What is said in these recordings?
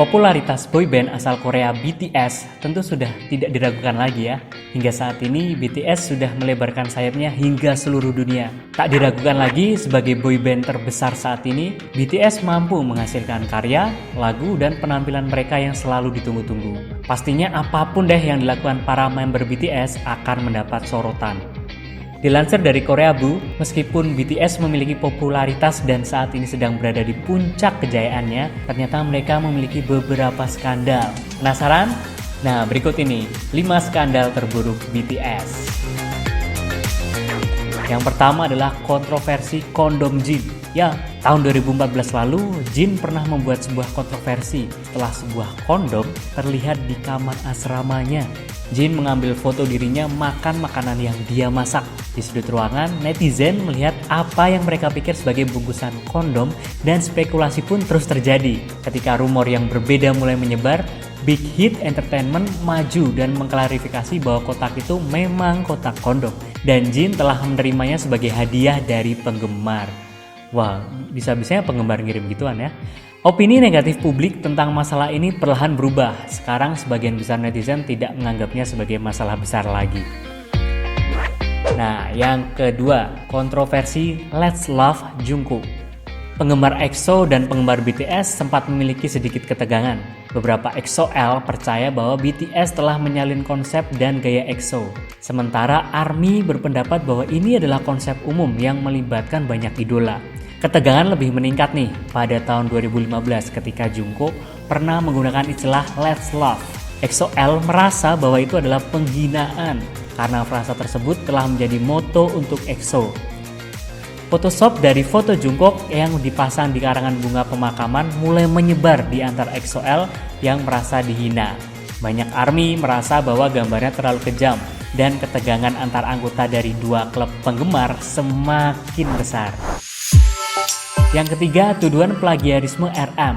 Popularitas boyband asal Korea BTS tentu sudah tidak diragukan lagi ya. Hingga saat ini BTS sudah melebarkan sayapnya hingga seluruh dunia. Tak diragukan lagi sebagai boyband terbesar saat ini, BTS mampu menghasilkan karya, lagu, dan penampilan mereka yang selalu ditunggu-tunggu. Pastinya apapun deh yang dilakukan para member BTS akan mendapat sorotan. Dilansir dari Korea Bu, meskipun BTS memiliki popularitas dan saat ini sedang berada di puncak kejayaannya, ternyata mereka memiliki beberapa skandal. Penasaran? Nah, berikut ini 5 skandal terburuk BTS. Yang pertama adalah kontroversi kondom Jin. Ya, tahun 2014 lalu, Jin pernah membuat sebuah kontroversi setelah sebuah kondom terlihat di kamar asramanya. Jin mengambil foto dirinya makan makanan yang dia masak. Di sudut ruangan, netizen melihat apa yang mereka pikir sebagai bungkusan kondom dan spekulasi pun terus terjadi. Ketika rumor yang berbeda mulai menyebar, Big Hit Entertainment maju dan mengklarifikasi bahwa kotak itu memang kotak kondom dan Jin telah menerimanya sebagai hadiah dari penggemar. Wah, bisa-bisanya penggemar ngirim gituan ya. Opini negatif publik tentang masalah ini perlahan berubah. Sekarang sebagian besar netizen tidak menganggapnya sebagai masalah besar lagi. Nah, yang kedua, kontroversi Let's Love Jungkook. Penggemar EXO dan penggemar BTS sempat memiliki sedikit ketegangan. Beberapa EXO-L percaya bahwa BTS telah menyalin konsep dan gaya EXO. Sementara ARMY berpendapat bahwa ini adalah konsep umum yang melibatkan banyak idola. Ketegangan lebih meningkat nih pada tahun 2015 ketika Jungkook pernah menggunakan istilah Let's Love. EXO-L merasa bahwa itu adalah penghinaan karena frasa tersebut telah menjadi moto untuk EXO. Photoshop dari foto Jungkook yang dipasang di karangan bunga pemakaman mulai menyebar di antara EXO-L yang merasa dihina. Banyak ARMY merasa bahwa gambarnya terlalu kejam dan ketegangan antar anggota dari dua klub penggemar semakin besar. Yang ketiga, tuduhan plagiarisme RM.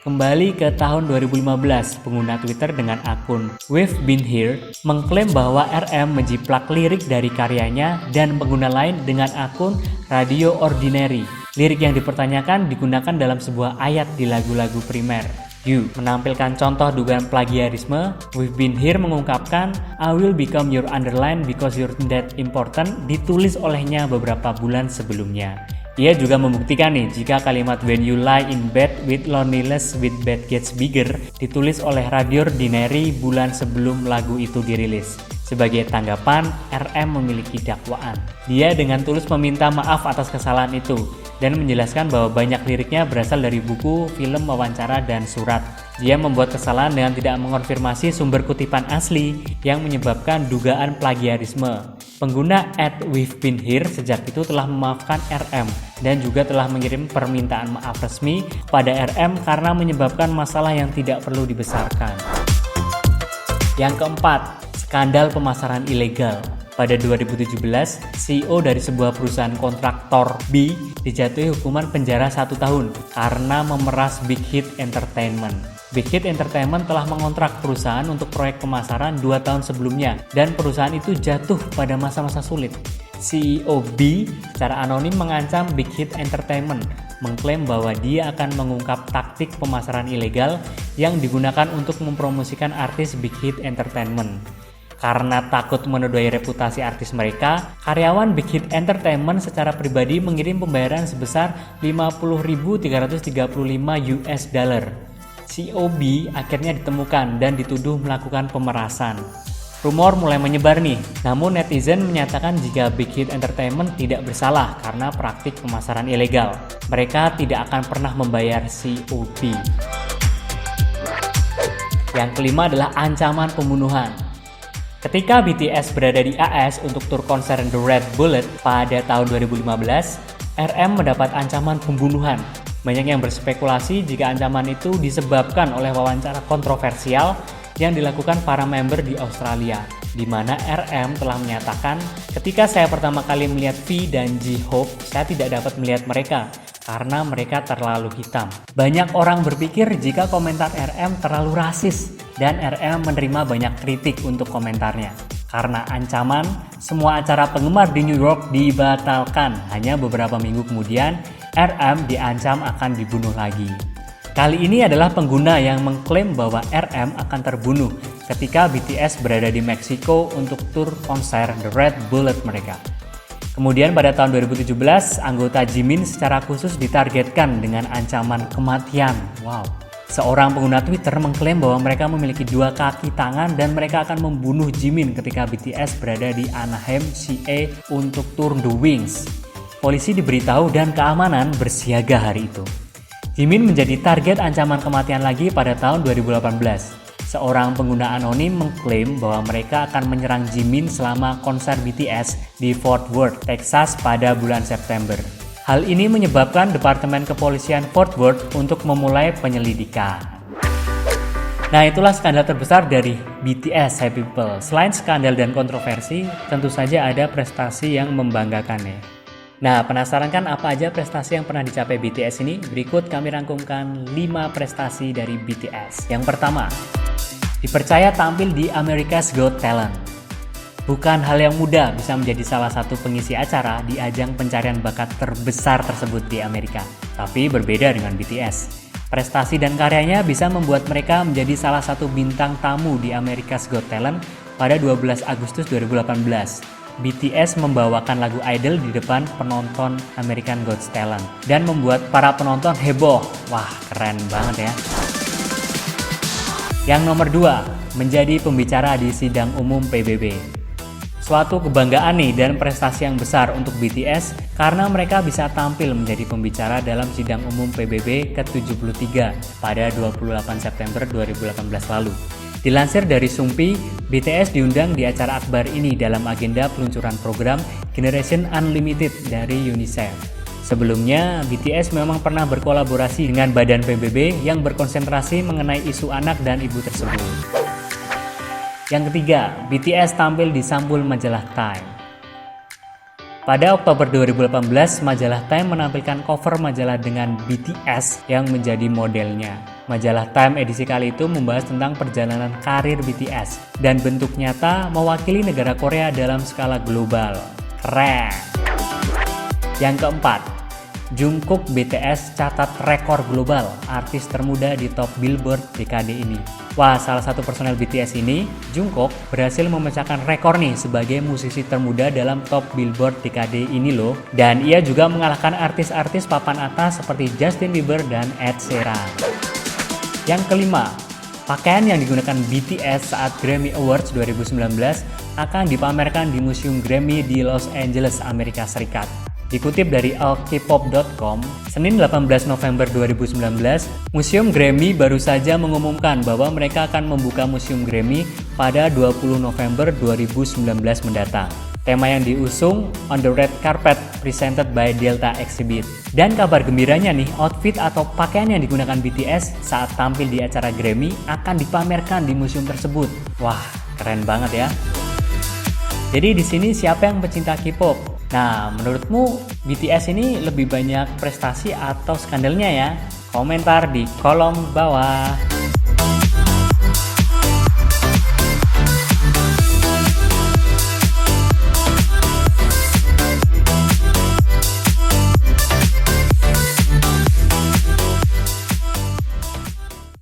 Kembali ke tahun 2015, pengguna Twitter dengan akun We've Been Here mengklaim bahwa RM menjiplak lirik dari karyanya dan pengguna lain dengan akun Radio Ordinary. Lirik yang dipertanyakan digunakan dalam sebuah ayat di lagu-lagu primer. You menampilkan contoh dugaan plagiarisme. We've Been Here mengungkapkan I will become your underline because you're that important ditulis olehnya beberapa bulan sebelumnya. Ia juga membuktikan nih jika kalimat when you lie in bed with loneliness with bed gets bigger ditulis oleh Radio Ordinary bulan sebelum lagu itu dirilis. Sebagai tanggapan, RM memiliki dakwaan. Dia dengan tulus meminta maaf atas kesalahan itu dan menjelaskan bahwa banyak liriknya berasal dari buku, film, wawancara, dan surat. Dia membuat kesalahan dengan tidak mengonfirmasi sumber kutipan asli yang menyebabkan dugaan plagiarisme. Pengguna @we'vebeenhere sejak itu telah memaafkan RM dan juga telah mengirim permintaan maaf resmi kepada RM karena menyebabkan masalah yang tidak perlu dibesarkan. Yang keempat, skandal pemasaran ilegal. Pada 2017, CEO dari sebuah perusahaan kontraktor B dijatuhi hukuman penjara 1 tahun karena memeras Big Hit Entertainment. Big Hit Entertainment telah mengontrak perusahaan untuk proyek pemasaran 2 tahun sebelumnya dan perusahaan itu jatuh pada masa-masa sulit. CEO B secara anonim mengancam Big Hit Entertainment, mengklaim bahwa dia akan mengungkap taktik pemasaran ilegal yang digunakan untuk mempromosikan artis Big Hit Entertainment. Karena takut menodai reputasi artis mereka, karyawan Big Hit Entertainment secara pribadi mengirim pembayaran sebesar 50.335 US dollar. CEO B akhirnya ditemukan dan dituduh melakukan pemerasan. Rumor mulai menyebar nih, namun netizen menyatakan jika Big Hit Entertainment tidak bersalah karena praktik pemasaran ilegal. Mereka tidak akan pernah membayar CEO B. Yang kelima adalah ancaman pembunuhan. Ketika BTS berada di AS untuk tur konser The Red Bullet pada tahun 2015, RM mendapat ancaman pembunuhan. Banyak yang berspekulasi jika ancaman itu disebabkan oleh wawancara kontroversial yang dilakukan para member di Australia, di mana RM telah menyatakan, ketika saya pertama kali melihat V dan J-Hope, saya tidak dapat melihat mereka karena mereka terlalu hitam. Banyak orang berpikir jika komentar RM terlalu rasis dan RM menerima banyak kritik untuk komentarnya. Karena ancaman, semua acara penggemar di New York dibatalkan. Hanya beberapa minggu kemudian, RM diancam akan dibunuh lagi. Kali ini adalah pengguna yang mengklaim bahwa RM akan terbunuh ketika BTS berada di Meksiko untuk tur konser The Red Bullet mereka. Kemudian pada tahun 2017, anggota Jimin secara khusus ditargetkan dengan ancaman kematian. Wow. Seorang pengguna Twitter mengklaim bahwa mereka memiliki 2 kaki tangan dan mereka akan membunuh Jimin ketika BTS berada di Anaheim, CA untuk tur The Wings. Polisi diberitahu dan keamanan bersiaga hari itu. Jimin menjadi target ancaman kematian lagi pada tahun 2018. Seorang pengguna anonim mengklaim bahwa mereka akan menyerang Jimin selama konser BTS di Fort Worth, Texas pada bulan September. Hal ini menyebabkan Departemen Kepolisian Fort Worth untuk memulai penyelidikan. Nah, itulah skandal terbesar dari BTS, Happy People. Selain skandal dan kontroversi, tentu saja ada prestasi yang membanggakan ya. Nah, penasaran kan apa aja prestasi yang pernah dicapai BTS ini? Berikut kami rangkumkan 5 prestasi dari BTS. Yang pertama, dipercaya tampil di America's Got Talent. Bukan hal yang mudah bisa menjadi salah satu pengisi acara di ajang pencarian bakat terbesar tersebut di Amerika. Tapi berbeda dengan BTS. Prestasi dan karyanya bisa membuat mereka menjadi salah satu bintang tamu di America's Got Talent pada 12 Agustus 2018. BTS membawakan lagu Idol di depan penonton American Got Talent dan membuat para penonton heboh. Wah, keren banget ya. Yang nomor 2, menjadi pembicara di sidang umum PBB. Suatu kebanggaan nih dan prestasi yang besar untuk BTS karena mereka bisa tampil menjadi pembicara dalam sidang umum PBB ke-73 pada 28 September 2018 lalu. Dilansir dari Sumpi, BTS diundang di acara akbar ini dalam agenda peluncuran program Generation Unlimited dari UNICEF. Sebelumnya, BTS memang pernah berkolaborasi dengan badan PBB yang berkonsentrasi mengenai isu anak dan ibu tersebut. Yang ketiga, BTS tampil di sampul majalah Time. Pada Oktober 2018, majalah Time menampilkan cover majalah dengan BTS yang menjadi modelnya. Majalah Time edisi kali itu membahas tentang perjalanan karir BTS dan bentuk nyata mewakili negara Korea dalam skala global. Keren! Yang keempat, Jungkook BTS catat rekor global artis termuda di top Billboard dekade ini. Wah, salah satu personel BTS ini, Jungkook, berhasil memecahkan rekor nih sebagai musisi termuda dalam top Billboard dekade ini loh. Dan ia juga mengalahkan artis-artis papan atas seperti Justin Bieber dan Ed Sheeran. Yang kelima, pakaian yang digunakan BTS saat Grammy Awards 2019 akan dipamerkan di Museum Grammy di Los Angeles, Amerika Serikat. Dikutip dari allkpop.com, Senin 18 November 2019, Museum Grammy baru saja mengumumkan bahwa mereka akan membuka Museum Grammy pada 20 November 2019 mendatang. Tema yang diusung On the Red Carpet presented by Delta Exhibit. Dan kabar gembiranya nih, outfit atau pakaian yang digunakan BTS saat tampil di acara Grammy akan dipamerkan di museum tersebut. Wah, keren banget ya. Jadi di sini siapa yang pecinta K-pop? Nah, menurutmu BTS ini lebih banyak prestasi atau skandalnya ya? Komentar di kolom bawah.